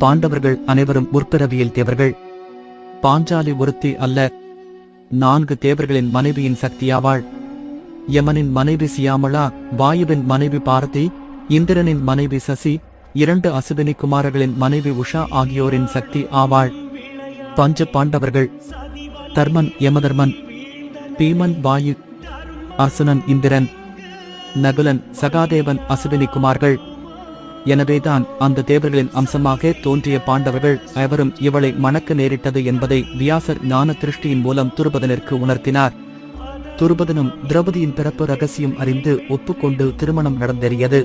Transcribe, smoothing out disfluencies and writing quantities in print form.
பாண்டவர்கள் அனைவரும் முற்பிறவியில் தேவர்கள். பாஞ்சாலி ஒருத்தி அல்ல, 4 தேவர்களின் மனைவியின் சக்தியாவாள். யமனின் மனைவி சியாமளா, வாயுவின் மனைவி பாரதி, இந்திரனின் மனைவி சசி, 2 அசுவினி குமாரர்களின் மனைவி உஷா ஆகியோரின் சக்தி ஆவாள். பஞ்ச பாண்டவர்கள்: தர்மன் யமதர்மன், பீமன் வாயு, அர்சுனன் இந்திரன், நகுலன் சகாதேவன் அசுவினி குமார்கள். எனவேதான் அந்த தேவர்களின் அம்சமாக தோன்றிய பாண்டவர்கள் எவரும் இவளை மணக்க நேரிட்டது என்பதை வியாசர் ஞான திருஷ்டியின் மூலம் துருபதனிற்கு உணர்த்தினார். துருபதனும் திரௌபதியின் பிறப்பு ரகசியம் அறிந்து ஒப்புக்கொண்டு திருமணம் நடந்தேறியது.